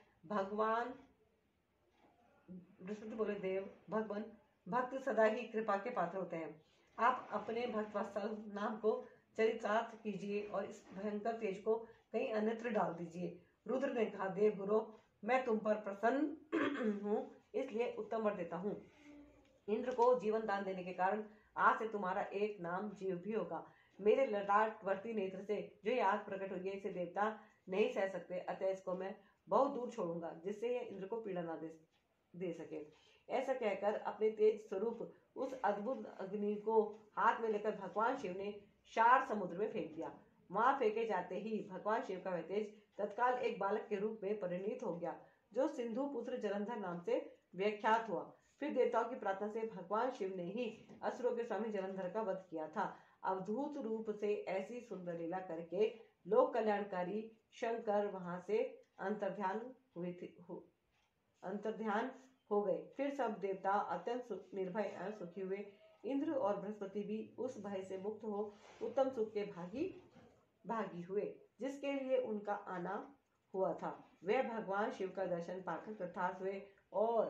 भगवान भक्त सदा ही कृपा के पात्र होते हैं। आप अपने भक्त वत्सल नाम को चरितार्थ कीजिए और इस भयंकर तेज को कहीं अन्यत्र डाल दीजिए। रुद्र ने कहा, देव गुरु, मैं तुम पर प्रसन्न हूँ, इसलिए उत्तम वर देता हूँ। इंद्र को जीवन दान देने के कारण आज से तुम्हारा एक नाम जीव भी होगा। मेरे ललाटवर्ती नेत्र से जो ये आग प्रकट हुई है, इसे देवता नहीं सह सकते, अतः इसको मैं बहुत दूर छोड़ूंगा, जिससे यह इंद्र को पीड़ा ना दे सके। ऐसा कहकर अपने तेज स्वरूप उस अद्भुत अग्नि को हाथ में लेकर भगवान शिव ने शार समुद्र में फेंक दिया। वहां फेंके जाते ही भगवान शिव का वह तेज तत्काल एक बालक के रूप में परिणित हो गया, जो सिंधु पुत्र जलंधर नाम से व्याख्यात हुआ। फिर देवताओं की प्रार्थना से भगवान शिव ने ही असुरों के स्वामी जलंधर का वध किया था। अवधूत रूप से ऐसी सुंदर लीला करके लोक कल्याणकारी शंकर वहां से अंतर्ध्यान हो गए। फिर सब देवता अत्यंत निर्भय एवं सुखी हुए। इंद्र और बृहस्पति भी उस भय से मुक्त हो उत्तम सुख के भागी हुए, जिसके लिए उनका आना हुआ था। वे भगवान शिव का दर्शन पाकर कृतार्थ हुए और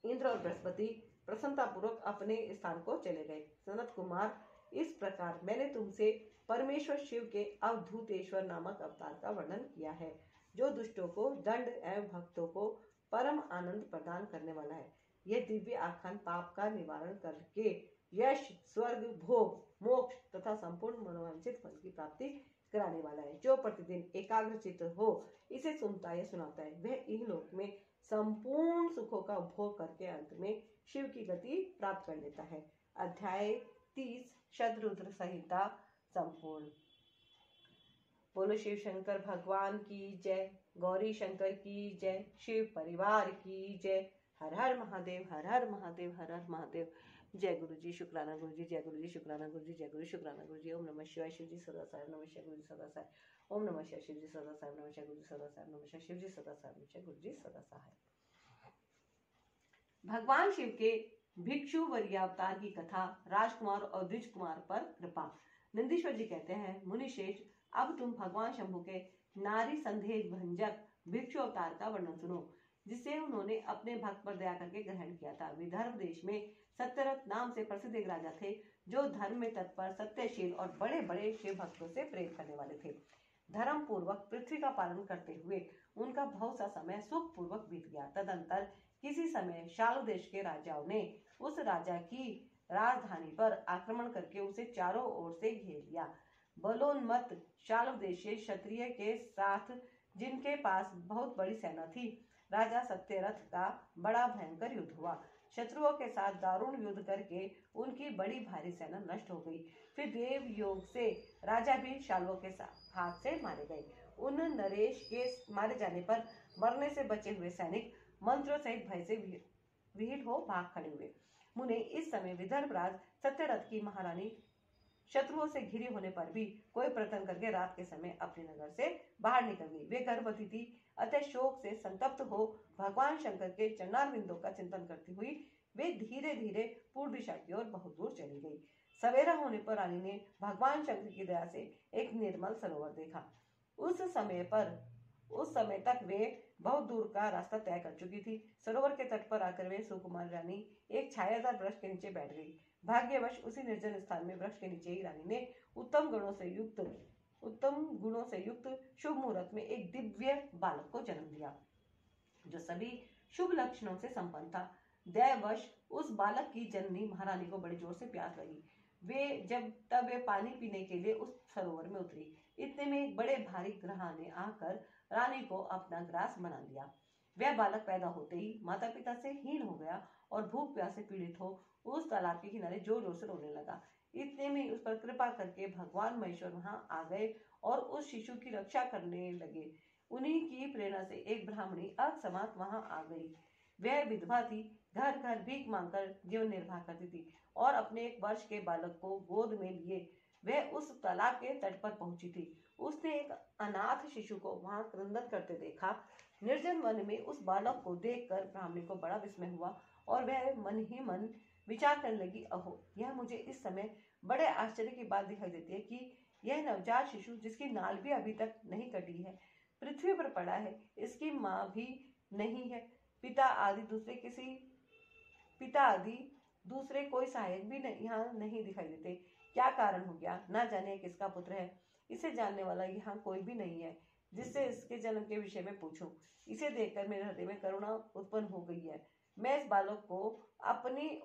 इंद्र और बृहस्पति प्रसन्नता पूर्वक अपने स्थान को चले गए। सनत कुमार, इस प्रकार मैंने तुमसे परमेश्वर शिव के अवधूतेश्वर नामक अवतार का वर्णन किया है, जो दुष्टों को दंड एवं भक्तों को परम आनंद प्रदान करने वाला है। यह दिव्य आख्यान पाप का निवारण करके यश, स्वर्ग, भोग, मोक्ष तथा संपूर्ण मनोवांछित फल की प्राप्ति कराने वाला है। जो प्रतिदिन एकाग्रचित्त हो इसे सुनता या सुनाता है, वह इन लोक में संपूर्ण सुखों का उपभोग करके अंत में शिव की गति प्राप्त कर लेता है। अध्याय 30 शतरुद्र संहिता संपूर्ण। बोलो शिव शंकर भगवान की जय, गौरी शंकर की जय, शिव परिवार की जय। हर हर महादेव, हर हर महादेव, हर हर महादेव। जय गुरु जी, शुक्राना गुरु जी, जय गुरु जी, शुक्राना गुरु जी, जय गुरु शुक्राना गुरु जी। ओम नमः शिवाय। शिव जी सदा साहेब, नमः शिवाय गुरु जी सदा साहेब। ओम नमः शिवाय। शिव जी सदा साहेब, नमः शिवाय गुरु जी सदा साहेब, नमः शिवाय। शिव जी सदा साहेब, नमः शिवाय गुरु जी सदा साहेब। भगवान शिव के भिक्षु वरीयावतार की कथा, राजकुमार और द्विज कुमार पर कृपा। नंदीश्वर जी कहते हैं, मुनिश्रेष्ठ, अब तुम भगवान शंभु के नारी संदेह भंजक भिक्षु अवतार का वर्णन सुनो, जिसे उन्होंने अपने भक्त पर दया करके ग्रहण किया था। विदर्भ देश में सत्यरथ नाम से प्रसिद्ध एक राजा थे, जो धर्म में तत्पर, सत्यशील और बड़े बड़े शिव भक्तों से प्रेम करने वाले थे। धर्म पूर्वक पृथ्वी का पालन करते हुए उनका बहुत सा समय सुख पूर्वक बीत गया। तदंतर किसी समय शाल देश के राजाओं ने उस राजा की राजधानी पर आक्रमण करके उसे चारों ओर से घेर लिया। बलोन्मत्त शाल्व देशीय क्षत्रिय के साथ, जिनके पास बहुत बड़ी सेना थी, राजा सत्यरथ का बड़ा भयंकर युद्ध हुआ। शत्रुओं के साथ दारुण युद्ध करके उनकी बड़ी भारी सेना नष्ट हो गई। फिर देव योग से राजा भी शाल्वों के हाथ से मारे गए। उन नरेश के मारे जाने पर मरने से बचे हुए सैनिक मंत्रों सहित भय से विहित हो भाग खड़े हुए। मुने, इस समय विदर्भ राज सत्यरथ की महारानी शत्रुओं से घिरी होने पर भी कोई प्रयत्न करके रात के समय अपने नगर से बाहर निकल गई। वे गर्भवती थी, अतः शोक से संतप्त हो भगवान शंकर के चरणारविंदों का चिंतन करती हुई वे धीरे धीरे पूर्व दिशा की ओर बहुत दूर चली गई। सवेरा होने पर रानी ने भगवान शंकर की दया से एक निर्मल सरोवर देखा। उस समय तक वे बहुत दूर का रास्ता तय कर चुकी थी। सरोवर के तट पर आकर वे सुकुमार रानी एक छायादार वृक्ष के नीचे बैठ गई। भाग्यवश उसी निर्जन स्थान में वृक्ष के नीचे ही रानी ने उत्तम गुणों से युक्त शुभ मुहूर्त में एक दिव्य बालक को जन्म दिया, जो सभी शुभ लक्षणों से संपन्न था। दैववश उस बालक की जननी महारानी को बड़ी जोर से प्यास लगी। तब वे पानी पीने के लिए उस सरोवर में उतरी। इतने में एक बड़े भारी ग्रह ने आकर रानी को अपना ग्रास बना लिया। वह बालक पैदा होते ही माता पिता से हीन हो गया और भूख प्यास से पीड़ित हो उस तालाब के किनारे जोर जोर से रोने लगा। इतने में उस पर कृपा करके भगवान महेश्वर वहां आ गए और उस शिशु की रक्षा करने लगे। उन्हीं की प्रेरणा से एक ब्राह्मणी अकस्मात वहां आ गई। वह विधवा थी, घर घर भीख मांगकर जीवन निर्वाह करती थी और अपने 1 वर्ष के बालक को गोद में लिए वह उस तालाब के तट पर पहुंची थी। उसने एक अनाथ शिशु को वहां क्रंदन करते देखा। निर्जन वन में उस बालक को देखकर ब्राह्मणी को बड़ा विस्मय हुआ और वह मन ही मन विचार करने लगी, अहो, यह मुझे इस समय बड़े आश्चर्य की बात दिखाई देती है कि यह नवजात शिशु जिसकी नाल भी अभी तक नहीं कटी है, पृथ्वी पर पड़ा है। इसकी माँ भी नहीं है, पिता आदि दूसरे कोई सहायक भी यहाँ नहीं दिखाई देते। क्या कारण हो गया? ना जाने किसका पुत्र है। इसे जानने वाला यहाँ कोई भी नहीं है जिससे इसके जन्म के विषय में पूछूं। इसे देखकर मेरे हृदय में करुणा उत्पन्न हो गई है। मैं इस बालक को अपने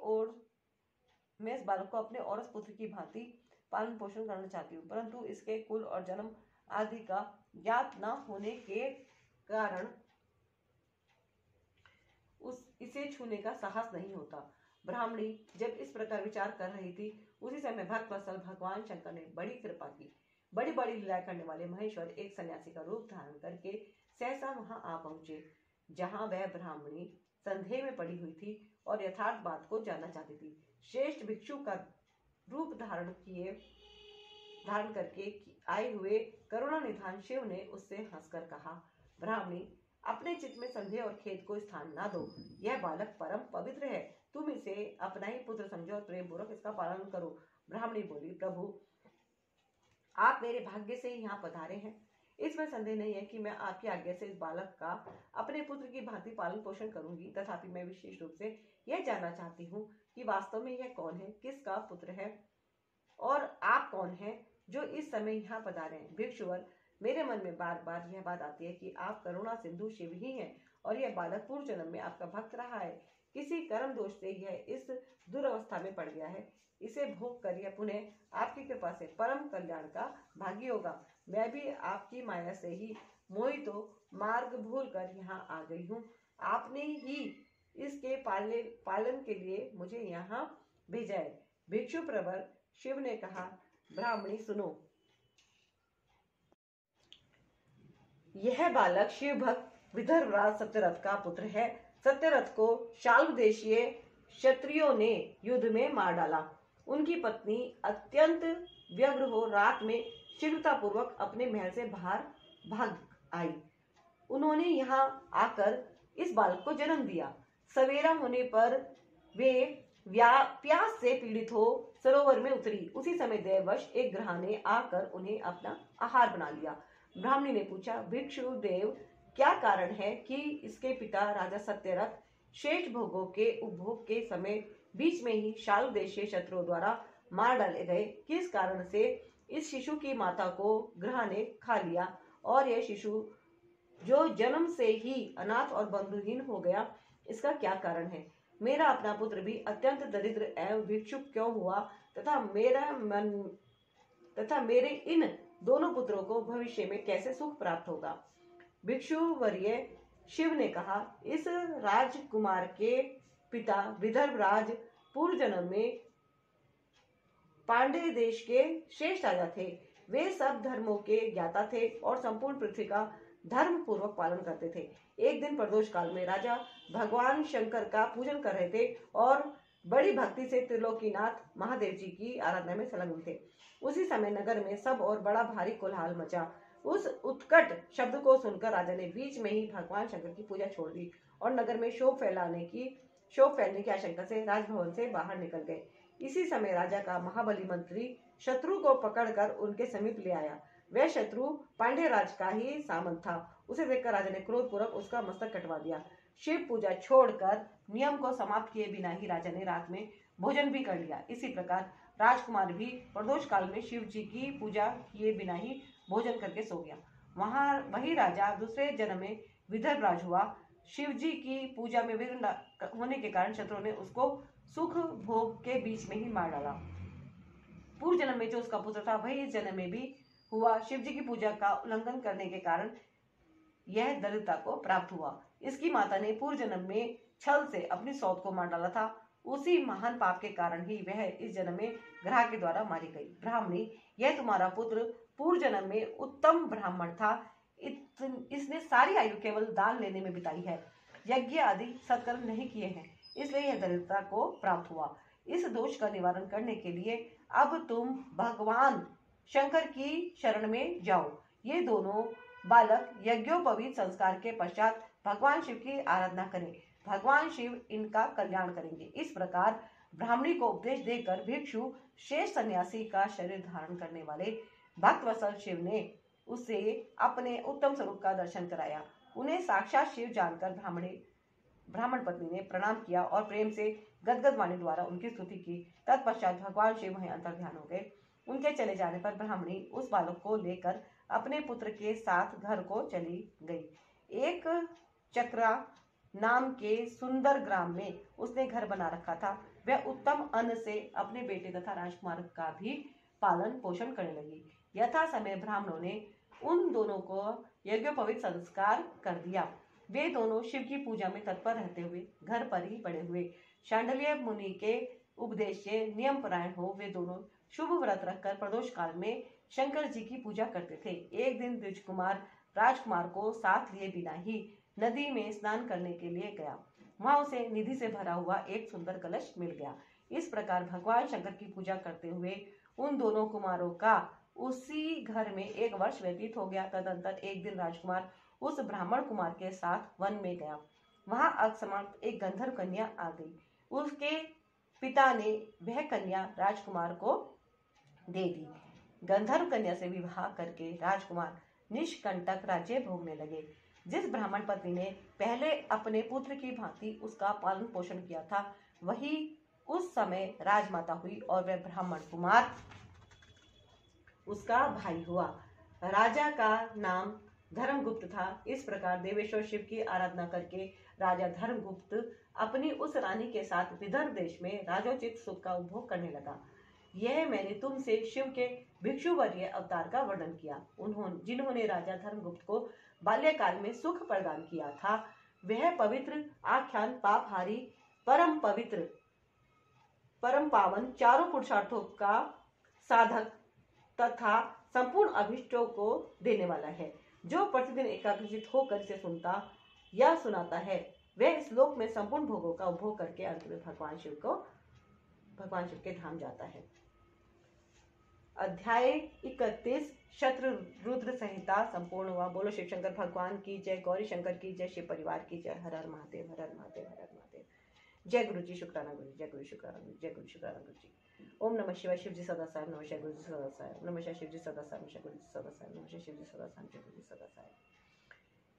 औरस पुत्र की भांति पालन पोषण करना चाहती हूँ, परंतु इसके कुल और जन्म आदि का ज्ञात न होने के कारण इसे छूने का साहस नहीं होता। ब्राह्मणी जब इस प्रकार विचार कर रही थी, उसी समय भक्त वत्सल भगवान शंकर ने बड़ी कृपा की। बड़ी बड़ी लीला करने वाले महेश्वर एक सन्यासी का रूप धारण करके सहसा वहां आ पहुंचे, जहां वह ब्राह्मणी संदेह में पड़ी हुई थी और यथार्थ बात को जानना चाहती थी। श्रेष्ठ भिक्षु का रूप धारण करके आए हुए करुणा निधान शिव ने उससे हंसकर कहा, ब्राह्मणी, अपने चित्त में संदेह और खेद को स्थान ना दो। यह बालक परम पवित्र है, तुम इसे अपना ही पुत्र समझो और प्रेम पूर्वक इसका पालन करो। ब्राह्मणी बोली, प्रभु, आप मेरे भाग्य से यहाँ पधारे हैं। इसमें संदेह नहीं है कि मैं आपकी आज्ञा से इस बालक का अपने पुत्र की भांति पालन पोषण करूंगी। तथापि मैं विशेष रूप से यह जानना चाहती हूँ कि वास्तव में यह कौन है, किसका पुत्र है और आप कौन हैं जो इस समय यहाँ पधारे हैं। भिक्षुवर, मेरे मन में बार बार यह बात आती है कि आप करुणा सिंधु शिव ही हैं और यह बालक पूर्व जन्म में आपका भक्त रहा है। किसी कर्म दोष से यह इस दुर्अवस्था में पड़ गया है। इसे भोग कर यह पुनः आपकी कृपा से परम कल्याण का भागी होगा। मैं भी आपकी माया से ही मोहित मार्ग भूल कर यहाँ आ गई हूँ। आपने ही इसके पालन के लिए मुझे यहाँ भेजा है। भिक्षु प्रवर शिव ने कहा, ब्राह्मणी सुनो, यह बालक शिव भक्त विदर्भराज सत्यरथ का पुत्र है। सत्यरथ को शाल्व देशीय क्षत्रियों ने युद्ध में मार डाला। उनकी पत्नी अत्यंत व्यग्र हो रात में शीघ्रतापूर्वक अपने महल से बाहर भाग आई। उन्होंने यहाँ आकर इस बालक को जन्म दिया। सवेरा होने पर वे प्यास से पीड़ित हो सरोवर में उतरी। उसी समय देववश एक ग्रह ने आकर उन्हें अपना आहार बना लिया। ब्राह्मणी ने पूछा, भिक्षु देव, क्या कारण है कि इसके पिता राजा सत्यरथ शेष भोगों के उपभोग के समय बीच में ही शाल्व देशीय शत्रुओं द्वारा मार डाले गए? किस कारण से इस शिशु की माता को ग्रह ने खा लिया और यह शिशु जो जन्म से ही अनाथ और बंधुहीन हो गया, इसका क्या कारण है? मेरा अपना पुत्र भी अत्यंत दरिद्र एवं भिक्षुक क्यों हुआ तथा मेरे इन दोनों पुत्रों को भविष्य में कैसे सुख प्राप्त होगा? भिक्षु वर्य शिव ने कहा, इस राजकुमार के पिता विदर्भराज पूर्व जन्म में पांडे देश के श्रेष्ठ राजा थे। वे सब धर्मों के ज्ञाता थे और संपूर्ण पृथ्वी का धर्म पूर्वक पालन करते थे। एक दिन प्रदोष काल में राजा भगवान शंकर का पूजन कर रहे थे और बड़ी भक्ति से त्रिलोकीनाथ महादेव जी की आराधना में संलग्न थे। उसी समय नगर में सब और बड़ा भारी कोलाहल मचा। उस उत्कट शब्द को सुनकर राजा ने बीच में ही भगवान शंकर की पूजा छोड़ दी और नगर में शोक फैलने की आशंका से राजभवन से बाहर निकल गए। इसी समय राजा का महाबली मंत्री शत्रु को पकड़कर उनके समीप ले आया। वह शत्रु पांडे राज का ही सामंत था। उसे देखकर राजा ने क्रोधपूर्वक उसका मस्तक कटवा दिया। शिव पूजा छोड़कर नियम को समाप्त किए बिना ही राजा ने रात में भोजन भी कर लिया। इसी प्रकार राजकुमार भी प्रदोष काल में शिव जी की पूजा किए बिना ही भोजन करके सो गया। वही राजा दूसरे जन्म में विदर्भराज हुआ। शिव जी की पूजा में विघ्न होने के कारण शत्रु ने उसको सुख भोग के बीच में ही मार डाला। पूर्व जन्म में जो उसका पुत्र था वही इस जन्म में भी हुआ। शिव जी की पूजा का उल्लंघन करने के कारण यह दरिद्रता को प्राप्त हुआ। इसकी माता ने पूर्व जन्म में छल से अपनी सौत को मार डाला था, उसी महान पाप के कारण ही वह इस जन्म में ग्रह के द्वारा मारी गई। ब्राह्मणी, यह तुम्हारा पुत्र पूर्व जन्म में उत्तम ब्राह्मण था। इसने सारी आयु केवल दान लेने में बिताई है, यज्ञ आदि सत्कर्म नहीं किए हैं, इसलिए यह दरिद्रता को प्राप्त हुआ। इस दोष का निवारण करने के लिए अब तुम भगवान शंकर की शरण में जाओ। ये दोनों बालक यज्ञोपवीत संस्कार के पश्चात भगवान शिव की आराधना करें, भगवान शिव इनका कल्याण करेंगे। इस प्रकार ब्राह्मणी को उपदेश देकर भिक्षु शेष सन्यासी का शरीर धारण करने वाले भक्तवत्सल शिव ने उसे अपने उत्तम स्वरूप का दर्शन कराया। उन्हें साक्षात शिव जानकर ब्राह्मण पत्नी ने प्रणाम किया और प्रेम से गदगद वाणी द्वारा उनकी स्तुति की। तत्पश्चात भगवान शिव वहीं अंतर्ध्यान हो गए। उनके चले जाने पर ब्राह्मणी उस बालक को लेकर अपने पुत्र के साथ घर को चली गई। एक चक्रा नाम के सुंदर ग्राम में उसने घर बना रखा था। वह उत्तम अन्न से अपने बेटे तथा राजकुमार का भी पालन पोषण करने लगी। यथा समय ब्राह्मणों ने उन दोनों को यज्ञोपवीत संस्कार कर दिया। वे दोनों शिव की पूजा में तत्पर रहते हुए घर पर ही पड़े हुए। शांडिल्य मुनि के उपदेश से नियम परायण हो वे दोनों शुभ व्रत रखकर प्रदोष काल में शंकर जी की पूजा करते थे। एक दिन द्विजकुमार राजकुमार को साथ लिए बिना ही नदी में स्नान करने के लिए गया। वहां उसे निधि से भरा हुआ एक सुंदर कलश मिल गया। इस प्रकार भगवान शंकर की पूजा करते हुए उन दोनों कुमारों का उसी घर में 1 वर्ष व्यतीत हो गया। तदंतर एक दिन राजकुमार उस ब्राह्मण कुमार के साथ वन में गया। वहां अकस्मात एक गंधर्व कन्या आ गई। उसके पिता ने वह कन्या राजकुमार को दे दी। गंधर्व कन्या से विवाह करके राजकुमार निष्कंटक राज्य भोगने लगे। जिस ब्राह्मण पत्नी ने पहले अपने पुत्र की भांति उसका पालन पोषण किया था, वही उस समय राजमाता हुई और वह ब्राह्मण कुमार उसका भाई हुआ। राजा का नाम धर्मगुप्त था। इस प्रकार देवेश्वर शिव की आराधना करके राजा धर्मगुप्त अपनी उस रानी के साथ विदर्भ देश में राजोचित सुख का उपभोग करने लगा। यह मैंने तुमसे शिव के भिक्षुवर्य अवतार का वर्णन किया। जिन्होंने राजा धर्मगुप्त को बाल्यकाल में सुख प्रदान किया था, वह पवित्र आख्यान पापहारी परम पवित्र परम पावन चारों पुरुषार्थों का साधक तथा संपूर्ण अभिष्टों को देने वाला है। जो प्रतिदिन एकाग्रचित होकर इसे सुनता या सुनाता है, वह इस लोक में संपूर्ण भोगों का उपभोग करके अंत में भगवान शिव के धाम जाता है। अध्याय 31 शत्रु रुद्र संहिता संपूर्ण हुआ। बोलो शिव शंकर भगवान की जय, गौरी शंकर की जय, शिव परिवार की जय। हर हर महादेव, हर हर महादेव, हर हर महादेव। जय गुरु जी, शुक्राना गुरु जी, जय गुरु शुक्राना गुरु, जय गुरु शुक्राना गुरु जी। ओम नमः शिवाय। शिव जी सदा साहेब, नमः शिवाय। गुरु जी सदा साहेब, नमः शिवाय। शिव जी सदा साहेब, नमः शिवाय। गुरु जी सदा साहेब, नमः शिवाय। शिव जी सदा साहेब, जय गुरु जी सदा साहेब।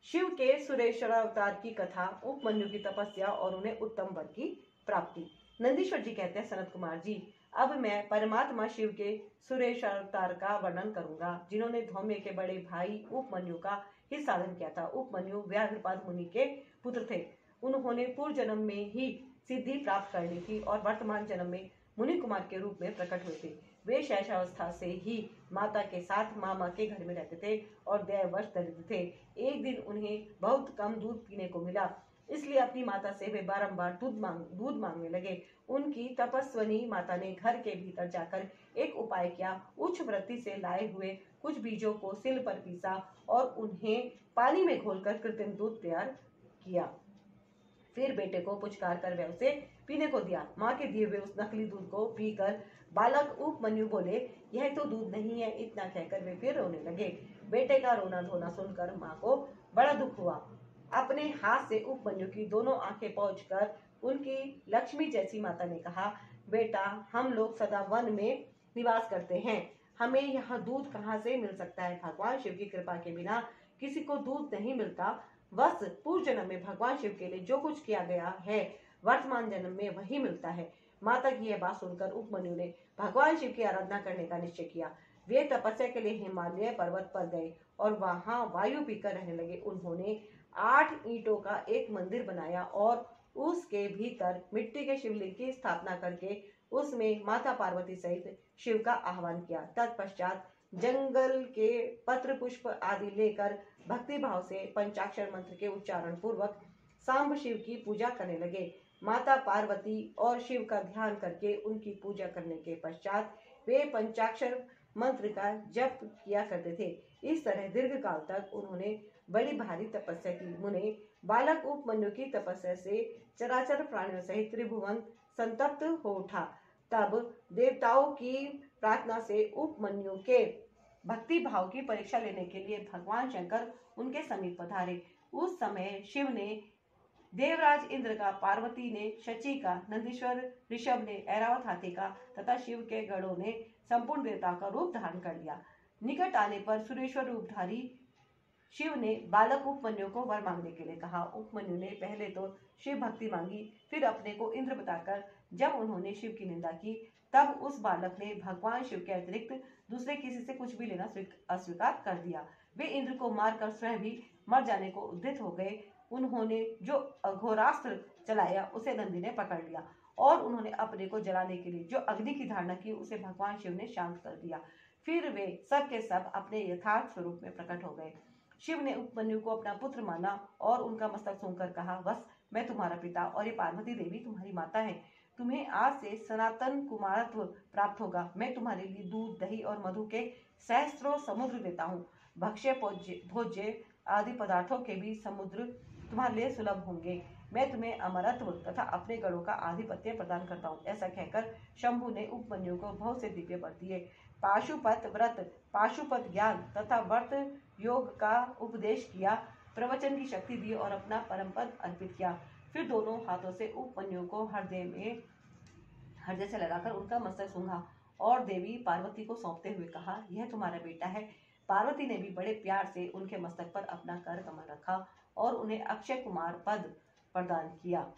शिव के सुरेश्वर अवतार की कथा, उपमन्यु की तपस्या और उन्हें उत्तम वर की प्राप्ति। नंदीश्वर जी कहते हैं, सनत कुमार जी, अब मैं परमात्मा शिव के सुरेश्वर अवतार का वर्णन करूंगा, जिन्होंने धौम्य के बड़े भाई उपमन्यु का ही साधन किया था। उपमन्यु व्याघ्रपाद मुनि के पुत्र थे। उन्होंने पूर्व जन्म में ही सिद्धि प्राप्त कर ली थी और वर्तमान जन्म में मुनि कुमार के रूप में प्रकट हुए थे। वे शैशवावस्था से ही माता के साथ मामा के घर में रहते थे और दैववश दरिद्र थे। एक दिन उन्हें बहुत कम दूध पीने को मिला, इसलिए अपनी माता से वे बारंबार दूध मांगने लगे। उनकी तपस्विनी माता ने घर के भीतर जाकर एक उपाय किया। उच्च वृत्ति से लाए हुए कुछ बीजों को सिल पर पीसा और उन्हें पानी में घोलकर कृत्रिम दूध तैयार किया। फिर बेटे को पुचकार कर वह उसे पीने को दिया। माँ के दिए हुए उस नकली दूध को पीकर बालक उपमन्यु बोले, यह तो दूध नहीं है। इतना कहकर वे फिर रोने लगे। बेटे का रोना धोना सुनकर माँ को बड़ा दुख हुआ। अपने हाथ से उपमन्यु की दोनों आंखें पोंछकर उनकी लक्ष्मी जैसी माता ने कहा, बेटा, हम लोग सदा वन में निवास करते हैं, हमें यहाँ दूध कहाँ से मिल सकता है। भगवान शिव की कृपा के बिना किसी को दूध नहीं मिलता। बस पूर्व जन्म में भगवान शिव के लिए जो कुछ किया गया है, वर्तमान जन्म में वही मिलता है। माता की यह बात सुनकर उपमन्यु ने भगवान शिव की आराधना करने का निश्चय किया। वे तपस्या के लिए हिमालय पर्वत पर गए और वहां वायु पीकर रहने लगे। उन्होंने 8 ईंटों का एक मंदिर बनाया और उसके भीतर मिट्टी के शिवलिंग की स्थापना करके उसमें माता पार्वती सहित शिव का आह्वान किया। तत्पश्चात जंगल के पत्र पुष्प आदि लेकर भक्ति भाव से पंचाक्षर मंत्र के उच्चारण पूर्वक सांब शिव की पूजा करने लगे। माता पार्वती और शिव का ध्यान करके उनकी पूजा करने के पश्चात वे पंचाक्षर मंत्र का जप किया करते थे। इस तरह दीर्घ काल तक उन्होंने बड़ी भारी तपस्या की। मुने बालक उपमन्यु की तपस्या से चराचर प्राणियों सहित त्रिभुवन संतप्त हो उठा। तब देवताओं की प्रार्थना से उपमन्यु के भक्ति भाव की परीक्षा लेने के लिए भगवान शंकर उनके समीप पधारे। उस समय शिव ने देवराज इंद्र का, पार्वती ने शची का, नंदीश्वर ऋषभ ने ऐरावत हाथी का तथा शिव के गणों ने संपूर्ण देवताओं का रूप धारण कर लिया। निकट आने पर सुरेश्वर रूपधारी शिव ने बालक उपमन्यु को वर मांगने के लिए कहा। उपमन्यु ने पहले तो शिव भक्ति मांगी, फिर अपने को इंद्र बताकर जब उन्होंने शिव की निंदा की, तब उस बालक ने भगवान शिव के अतिरिक्त दूसरे किसी से कुछ भी लेना अस्वीकार कर दिया। वे इंद्र को मारकर स्वयं भी मर जाने को उद्यत हो गए। उन्होंने जो अघोरास्त्र चलाया उसे नंदी ने पकड़ लिया और उन्होंने अपने को जलाने के लिए जो अग्नि की धारणा की उसे भगवान शिव ने शांत कर दिया। फिर वे सब के सब अपने यथार्थ स्वरूप में प्रकट हो गए। शिव ने उपमन्यु को अपना पुत्र माना और उनका मस्तक सूंघकर कहा, बस मैं तुम्हारा पिता और ये पार्वती देवी तुम्हारी माता है। तुम्हें आज से सनातन कुमारत्व प्राप्त होगा। मैं तुम्हारे लिए दूध, दही और मधु के सहस्त्रों समुद्र देता हूँ। भक्ष्य भोज्य आदि पदार्थों के भी समुद्र तुम्हारे लिए सुलभ होंगे। मैं तुम्हें अमरत्व तथा अपने गणों का आधिपत्य प्रदान करता हूँ। ऐसा कहकर शंभु ने उपमन्यु को बहुत से दिव्य वर दिए। पाशुपत व्रत, पाशुपत ज्ञान तथा व्रत योग का उपदेश किया, प्रवचन की शक्ति दी और अपना परम पद अर्पित किया। फिर दोनों हाथों से उपमन्यु को हृदय से लगाकर उनका मस्तक सूंघा और देवी पार्वती को सौंपते हुए कहा, यह तुम्हारा बेटा है। पार्वती ने भी बड़े प्यार से उनके मस्तक पर अपना कर कमल रखा और उन्हें अक्षय कुमार पद प्रदान किया।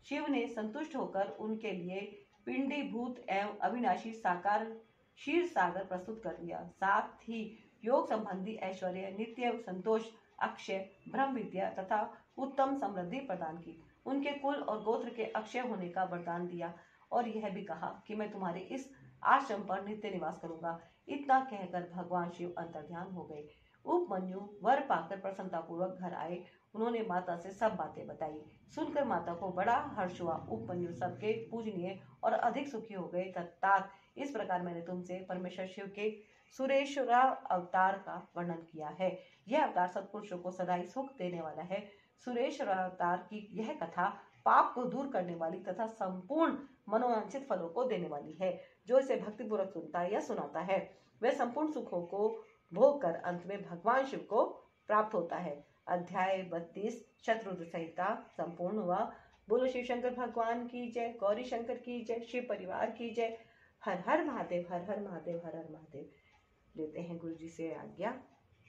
शिव ने संतुष्ट होकर उनके लिए पिंडीभूत एवं अविनाशी साकार क्षीर सागर प्रस्तुत कर दिया। साथ ही योग संबंधी ऐश्वर्य, नित्य संतोष, अक्षय ब्रह्म विद्या तथा उत्तम समृद्धि प्रदान की। उनके कुल और गोत्र के अक्षय होने का वरदान दिया और यह भी कहा कि मैं तुम्हारे इस आश्रम पर नित्य निवास करूंगा। इतना कहकर भगवान शिव अंतर्ध्यान हो गए। उपमन्यु वर पाकर प्रसन्नतापूर्वक घर आए। उन्होंने माता से सब बातें बताई। सुनकर माता को बड़ा हर्ष हुआ। उपमन्यु सबके पूजनीय और अधिक सुखी हो गए। तत्तात इस प्रकार मैंने तुमसे परमेश्वर शिव के सुरेश्वरा अवतार का वर्णन किया है। यह अवतार सत्पुरुषों को सदा ही सुख देने वाला है। सुरेश्वरा अवतार की यह कथा पाप को दूर करने वाली तथा संपूर्ण मनोवांछित फलों को देने वाली है। जो इसे भक्तिपूर्वक सुनता है या सुनाता है वह संपूर्ण सुखों को भोग कर अंत में भगवान शिव को प्राप्त होता है। अध्याय 32 शत्रुद्र संहिता संपूर्ण हुआ। बोलो शिव शंकर भगवान की जय, गौरी शंकर की जय, शिव परिवार की जय। हर हर महादेव, हर हर महादेव, हर हर महादेव। लेते हैं गुरु जी से आज्ञा।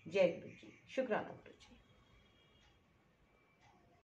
जय गुरु जी, शुक्राना गुरु जी।